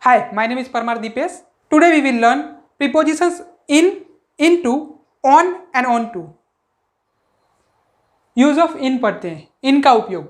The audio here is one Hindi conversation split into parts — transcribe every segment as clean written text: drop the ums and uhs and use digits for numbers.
Hi, my name is Parmar Deepesh. Today we will learn prepositions in, into, on and on to. Use of in पढ़ते हैं, इन का उपयोग।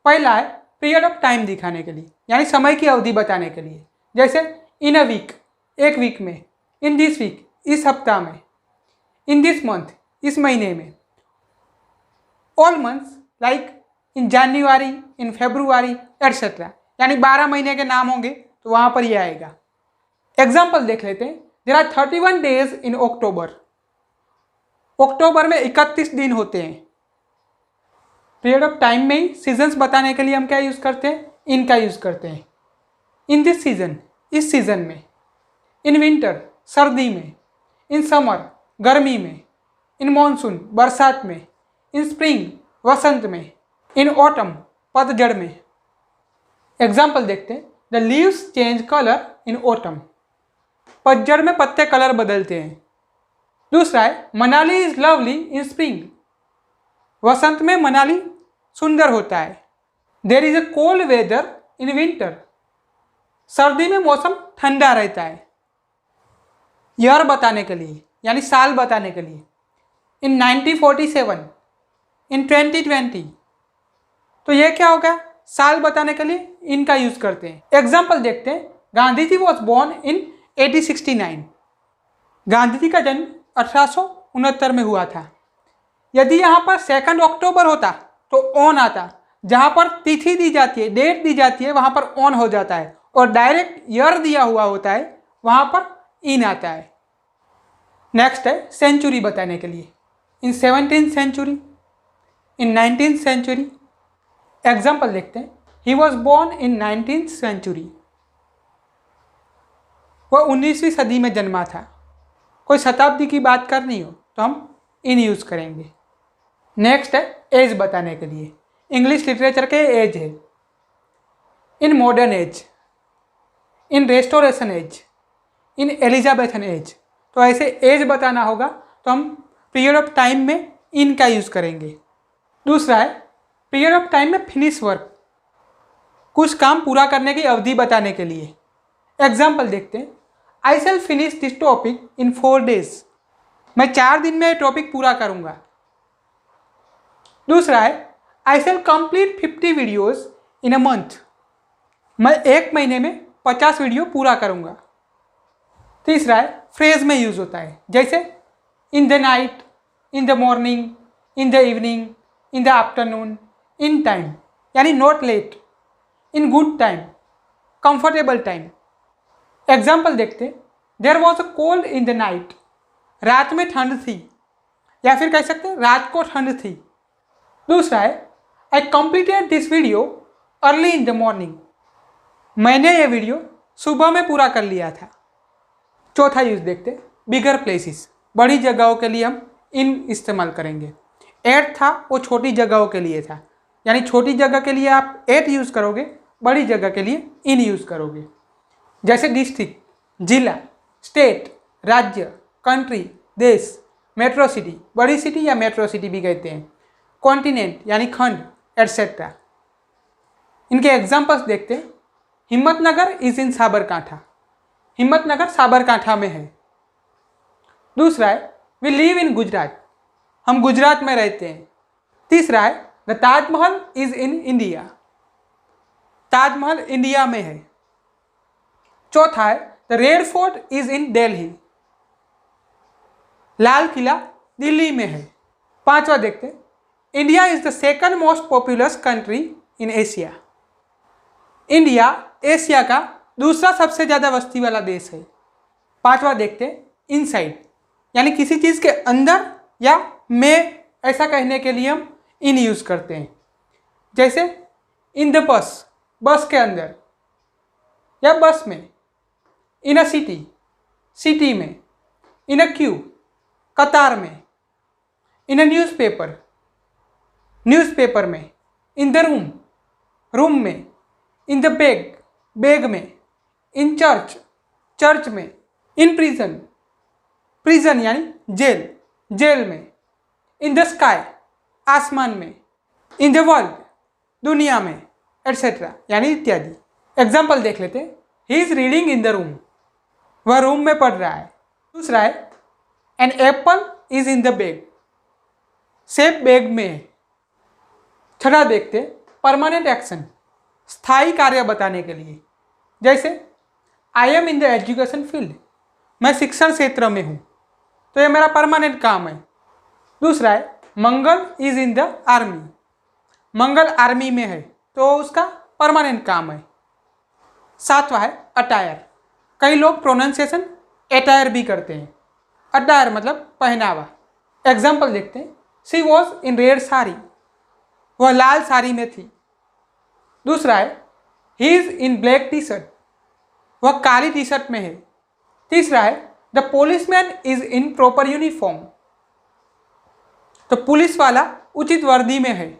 पहला है पीरियड ऑफ टाइम दिखाने के लिए, यानी समय की अवधि बताने के लिए। जैसे इन अ वीक, एक वीक में, इन दिस वीक, इस सप्ताह में, इन दिस मंथ, इस महीने में, all months like in January, in February etcetera, यानी 12 महीने के नाम होंगे तो वहाँ पर ये आएगा। एग्जाम्पल देख लेते हैं। देयर आर 31 डेज इन अक्टूबर। अक्टूबर में 31 दिन होते हैं। पीरियड ऑफ टाइम में ही सीजन्स बताने के लिए हम क्या यूज़ करते हैं? इन का यूज़ करते हैं। इन दिस सीजन, इस सीजन में। इन विंटर, सर्दी में। इन समर, गर्मी में। इन मॉनसून, बरसात में। इन स्प्रिंग, वसंत में। इन ऑटम, पतझड़ में। एग्जाम्पल देखते हैं। The leaves change colour in autumn. पतझड़ में पत्ते कलर बदलते हैं। दूसरा है Manali is lovely in spring. वसंत में मनाली सुंदर होता है। There is a cold weather in winter. सर्दी में मौसम ठंडा रहता है। ईयर बताने के लिए, यानी साल बताने के लिए। इन 1947, इन 2020, तो ये क्या होगा? साल बताने के लिए इनका यूज करते हैं। एग्जाम्पल देखते हैं। गांधी जी वॉज बोर्न इन 1869। गांधी जी का जन्म 1869 में हुआ था। यदि यहाँ पर 2 अक्टूबर होता तो ऑन आता। जहाँ पर तिथि दी जाती है, डेट दी जाती है, वहाँ पर ऑन हो जाता है। और डायरेक्ट ईयर दिया हुआ होता है, वहाँ पर इन आता है। नेक्स्ट है सेंचुरी बताने के लिए। In 17th century, in 19th century. Example देखते हैं। He was born in 19th century. वह 19वीं सदी में जन्मा था। कोई शताब्दी की बात करनी हो तो हम इन यूज करेंगे। नेक्स्ट है एज बताने के लिए। इंग्लिश लिटरेचर के एज है। In modern age, in restoration age, in Elizabethan age. तो ऐसे एज बताना होगा तो हम पीरियड ऑफ टाइम में इन का यूज करेंगे। दूसरा है पीरियड ऑफ टाइम में फिनिश वर्क, कुछ काम पूरा करने की अवधि बताने के लिए। एग्जाम्पल देखते हैं। I shall finish this topic in 4 days। मैं 4 दिन में टॉपिक पूरा करूंगा। दूसरा है I shall complete 50 videos in a month. मैं 1 महीने में 50 वीडियो पूरा करूंगा। तीसरा है फ्रेज में यूज होता है। जैसे in the night, in the morning, in the evening, in the afternoon, in time, यानी not late, in good time, comfortable time. Example देखते। There was a cold in the night. रात में ठंड थी, या फिर कह सकते हैं रात को ठंड थी। दूसरा है I completed this video early in the morning. मैंने ये वीडियो सुबह में पूरा कर लिया था। चौथा यूज देखते। बिगर प्लेसेस, बड़ी जगहों के लिए हम इन इस्तेमाल करेंगे। एट था वो छोटी जगहों के लिए था, यानी छोटी जगह के लिए आप एट यूज करोगे, बड़ी जगह के लिए इन यूज करोगे। जैसे डिस्ट्रिक्ट, जिला, स्टेट, राज्य, कंट्री, देश, मेट्रो सिटी, बड़ी सिटी या मेट्रो सिटी भी कहते हैं, कॉन्टिनेंट यानी खंड, एटसेट्रा। इनके एग्जाम्पल्स देखते हैं। Himmatnagar is in Sabarkantha. हिम्मतनगर साबरकांठा में है। दूसरा है वी लिव इन गुजरात। हम गुजरात में रहते हैं। तीसरा है the Taj Mahal is in India. Taj Mahal India में है। चौथा है the red fort is in Delhi. लाल किला दिल्ली में है। पांचवा देखते हैं। India is the second most populous country in Asia. India Asia का दूसरा सबसे ज़्यादा बस्ती वाला देश है। पांचवा देखते हैं इनसाइड, यानी किसी चीज़ के अंदर या में, ऐसा कहने के लिए हम इन यूज़ करते हैं। जैसे इन द बस, बस के अंदर या बस में। इन अ सिटी, सिटी में। इन अ क्यू, कतार में। इन अ न्यूज़पेपर, न्यूज़पेपर में। इन द रूम, रूम में। इन द बैग, बैग में। इन चर्च, चर्च में। इन प्रिजन, प्रिजन यानी जेल, जेल में। इन द स्काई, आसमान में। इन द वर्ल्ड, दुनिया में, एटसेट्रा, यानी इत्यादि। एग्जाम्पल देख लेते हैं। He is reading in the room, वह रूम में पढ़ रहा है। दूसरा है an apple is in the bag, सेब बैग में है। छठा देखते परमानेंट एक्शन, स्थायी कार्य बताने के लिए, जैसे I am in the education field, मैं शिक्षण क्षेत्र में हूँ, तो ये मेरा परमानेंट काम है। दूसरा है Mangal is in the army, Mangal army में है तो उसका परमानेंट काम है। सातवां है अटायर, कई लोग प्रोनाउंसिएशन एटायर भी करते हैं। अटायर मतलब पहनावा। एग्जाम्पल देखते हैं, she was in red sari, वह लाल साड़ी में थी। दूसरा है he is in black T shirt, वह काली टी शर्ट में है। तीसरा है the policeman is in proper uniform, तो पुलिस वाला उचित वर्दी में है।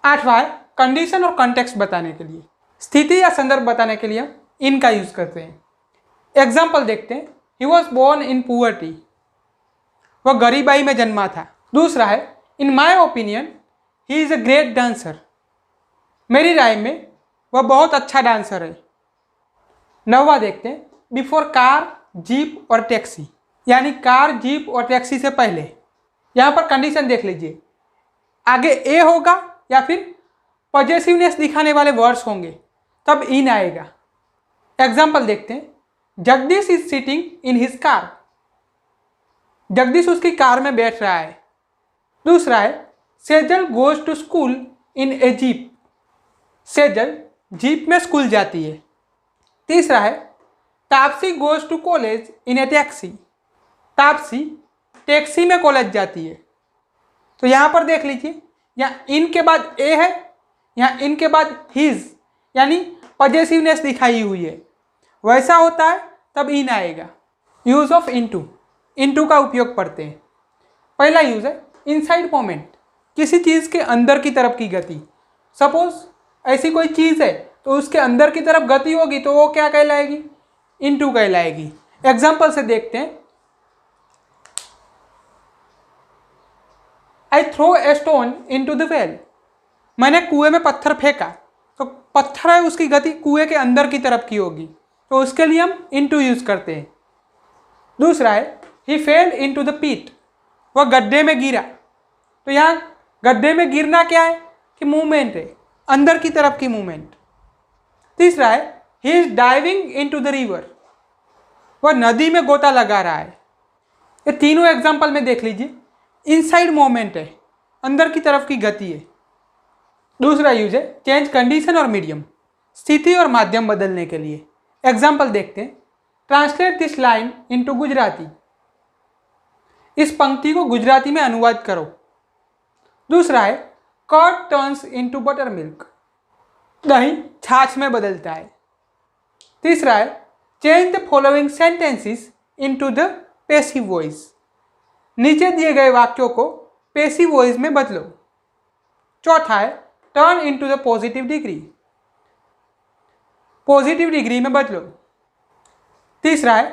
आठवां है कंडीशन और कॉन्टेक्स्ट बताने के लिए, स्थिति या संदर्भ बताने के लिए हम इनका यूज करते हैं। एग्जाम्पल देखते हैं, he was born in poverty, वह गरीबाई में जन्मा था। दूसरा है in my opinion he is a great dancer, मेरी राय में वह बहुत अच्छा डांसर है। नौवां देखते हैं बिफोर कार, जीप और टैक्सी, यानी कार, जीप और टैक्सी से पहले। यहाँ पर कंडीशन देख लीजिए, आगे ए होगा या फिर पॉजेसिवनेस दिखाने वाले वर्ड्स होंगे तब इन आएगा। एग्जाम्पल देखते हैं, Jagdish is sitting in his car, Jagdish उसकी कार में बैठ रहा है। दूसरा है Sejal goes to school in a jeep, Sejal jeep में स्कूल जाती है। तीसरा है Taapsee goes to college in a taxi, Taapsee taxi में कॉलेज जाती है। तो यहाँ पर देख लीजिए, यहाँ इन के बाद ए है, यहाँ इन के बाद हिज, यानी पॉजेसिवनेस दिखाई हुई है, वैसा होता है तब इन आएगा। यूज ऑफ इनटू, इनटू का उपयोग पढ़ते हैं। पहला यूज है इनसाइड मोमेंट, किसी चीज़ के अंदर की तरफ की गति। सपोज ऐसी कोई चीज़ है तो उसके अंदर की तरफ गति होगी तो वो क्या कहलाएगी, इनटू कहलाएगी। एग्जाम्पल से देखते हैं, I throw a stone into the well, मैंने कुएं में पत्थर फेंका, तो पत्थर है उसकी गति कुएं के अंदर की तरफ की होगी, तो उसके लिए हम इनटू यूज करते हैं। दूसरा है ही फेल इनटू द पिट, वह गड्ढे में गिरा, तो यहाँ गड्ढे में गिरना क्या है कि मूवमेंट है, अंदर की तरफ की मूवमेंट। तीसरा है he is diving into the river, वह नदी में गोता लगा रहा है। ये तीनों एग्जाम्पल में देख लीजिए, इनसाइड मूवमेंट है, अंदर की तरफ की गति है। दूसरा यूज है चेंज कंडीशन और मीडियम, स्थिति और माध्यम बदलने के लिए। एग्जाम्पल देखते हैं, translate this line into Gujarati, इस पंक्ति को गुजराती में अनुवाद करो। दूसरा है curd turns into buttermilk, दही छाछ में बदलता है। तीसरा है change the following sentences into the passive voice, नीचे दिए गए वाक्यों को पैसिव वॉइस में बदलो। चौथा है turn into the positive degree, positive degree में बदलो। तीसरा है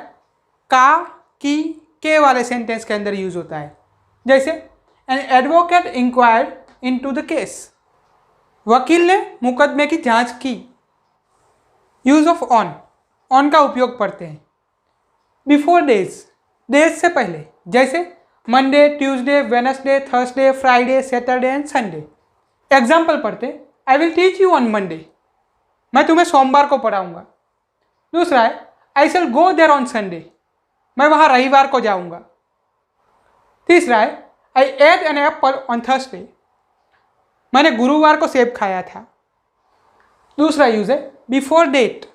का, की, के वाले सेंटेंस के अंदर यूज होता है, जैसे an advocate inquired into the case, वकील ने मुकदमे की जांच की। यूज ऑफ ऑन, ऑन का उपयोग पढ़ते हैं। बिफोर डेज, डेज से पहले, जैसे Monday, Tuesday, Wednesday, Thursday, Friday, Saturday and Sunday. Example पढ़ते हैं, I will teach you on Monday, मैं तुम्हें सोमवार को पढ़ाऊंगा। दूसरा है I shall go there on Sunday, मैं वहाँ रविवार को जाऊंगा। तीसरा है I ate an apple on Thursday, मैंने गुरुवार को सेब खाया था। दूसरा यूज है बिफोर डेट,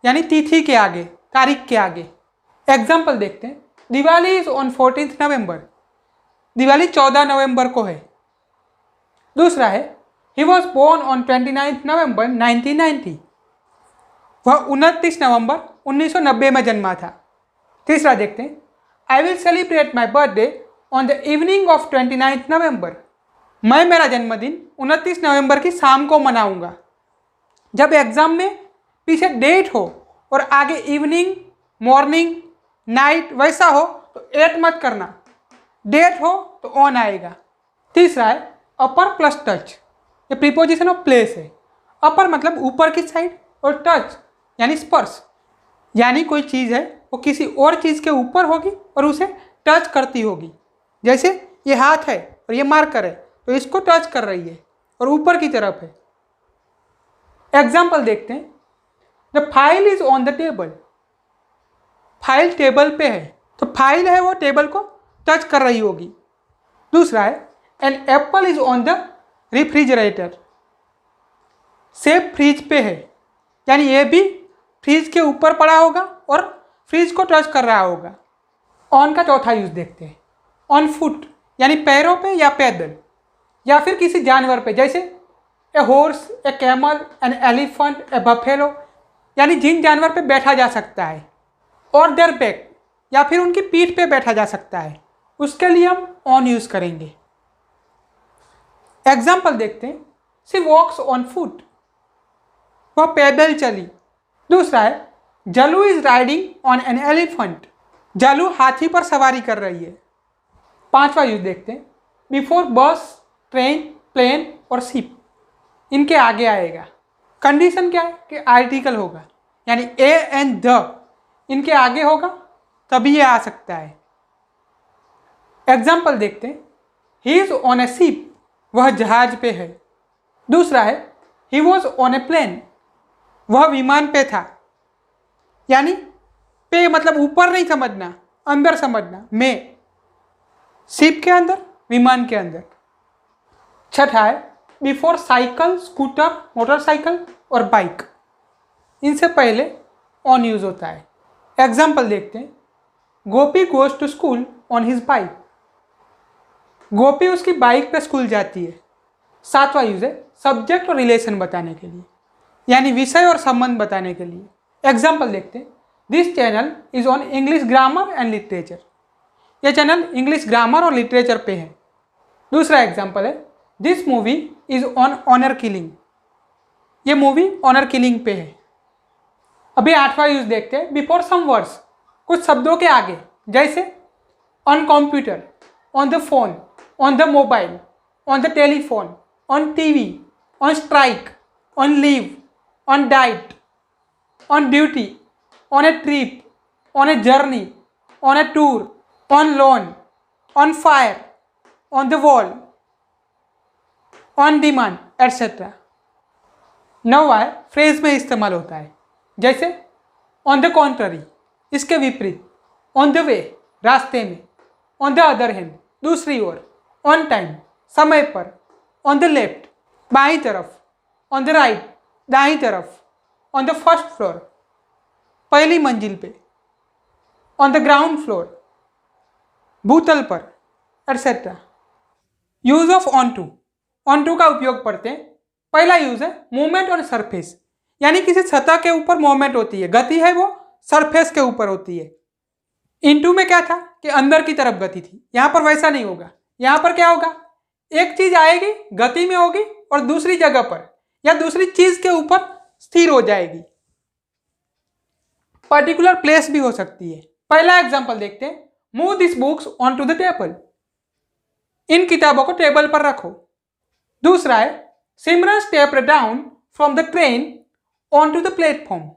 यानी तिथि के आगे, तारीख के आगे। एग्जाम्पल देखते हैं, दिवाली इज ऑन 14 नवंबर, दिवाली 14 नवंबर को है। दूसरा है ही वॉज बोर्न ऑन 29 नवंबर 1990, वह 29 नवंबर 1990 में जन्मा था। तीसरा देखते हैं, I will celebrate my birthday on the evening of 29 नवंबर, मैं मेरा जन्मदिन 29 नवंबर की शाम को मनाऊंगा। जब एग्जाम में पीछे डेट हो और आगे इवनिंग, मॉर्निंग, नाइट वैसा हो तो एट मत करना, डेट हो तो ऑन आएगा। तीसरा है अपर प्लस टच, ये प्रीपोजिशन ऑफ प्लेस है। अपर मतलब ऊपर की साइड और टच यानी स्पर्श, यानी कोई चीज़ है वो किसी और चीज़ के ऊपर होगी और उसे टच करती होगी। जैसे ये हाथ है और ये मार्कर है तो इसको टच कर रही है और ऊपर की तरफ है। एग्जाम्पल देखते हैं। The file is on the table. File table पे है तो फाइल है वो टेबल को टच कर रही होगी। दूसरा है an apple is on the refrigerator. सेब फ्रिज पे है, यानी ये भी फ्रिज के ऊपर पड़ा होगा और फ्रिज को टच कर रहा होगा। ऑन का चौथा यूज देखते हैं। ऑन फुट यानी पैरों पे या पैदल या फिर किसी जानवर पे, जैसे a horse, a camel, an elephant, a buffalo, यानी जिन जानवर पे बैठा जा सकता है। और देयर बैक या फिर उनकी पीठ पे बैठा जा सकता है, उसके लिए हम ऑन यूज करेंगे। एग्जाम्पल देखते हैं। She walks on foot. वह पैदल चली। दूसरा है Jalu is riding on an elephant. Jalu हाथी पर सवारी कर रही है। पांचवा यूज देखते हैं। बिफोर बस, ट्रेन, प्लेन और शिप, इनके आगे आएगा। कंडीशन क्या है कि आर्टिकल होगा, यानी ए एंड द इनके आगे होगा तभी ये आ सकता है। एग्जाम्पल देखते हैं। He is on a ship. वह जहाज पे है। दूसरा है he was on a plane. वह विमान पे था, यानी पे मतलब ऊपर नहीं समझना, अंदर समझना, में, शिप के अंदर, विमान के अंदर। छठा है बिफोर साइकिल, स्कूटर, मोटरसाइकिल और बाइक, इनसे पहले ऑन यूज होता है। एग्जाम्पल देखते हैं। Gopi goes to school on his bike. Gopi उसकी बाइक पे स्कूल जाती है। सातवां यूज है सब्जेक्ट और रिलेशन बताने के लिए, यानी विषय और संबंध बताने के लिए। एग्जाम्पल देखते हैं। This channel is on English grammar and literature. यह चैनल इंग्लिश ग्रामर और लिटरेचर पे है। दूसरा एग्जाम्पल है this movie is on honour killing. ये मूवी ऑनर किलिंग पे है। अभी आठवां यूज देखते हैं। बिफोर सम वर्ड्स, कुछ शब्दों के आगे, जैसे on computer, on the phone, on the mobile, on the telephone, on TV, on strike, on leave, on diet, on duty, on A trip, on a journey, on A tour, on loan, on fire, on the wall, on demand, etcetera. नौवां है फ्रेज में इस्तेमाल होता है, जैसे ऑन द कॉन्ट्ररी, इसके विपरीत, ऑन द वे, रास्ते में, ऑन द अदर हैंड, दूसरी ओर, ऑन टाइम, समय पर, ऑन द लेफ्ट, बाईं तरफ, ऑन द राइट, दाईं तरफ, ऑन द फर्स्ट फ्लोर, पहली मंजिल पे, ऑन द ग्राउंड फ्लोर, भूतल पर, etcetera. Use of on to का उपयोग पढ़ते हैं। पहला यूज है मूवमेंट ऑन सरफेस, यानी किसी सतह के ऊपर मूवमेंट होती है, गति है वो सरफेस के ऊपर होती है। इनटू में क्या था कि अंदर की तरफ गति थी, यहां पर वैसा नहीं होगा। यहां पर क्या होगा, एक चीज आएगी गति में होगी और दूसरी जगह पर या दूसरी चीज के ऊपर स्थिर हो जाएगी। पर्टिकुलर प्लेस भी हो सकती है। पहला एग्जांपल देखते हैं। Move this books on to the table. इन किताबों को टेबल पर रखो। दूसरा है Simran stepped down from the train on to the platform.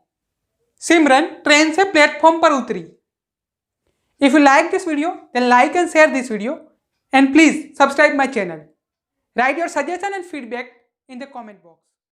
Simran train से प्लेटफॉर्म पर उतरी। If you like this video, then like and share this video, and please subscribe my channel. Write your suggestion and feedback in the comment box.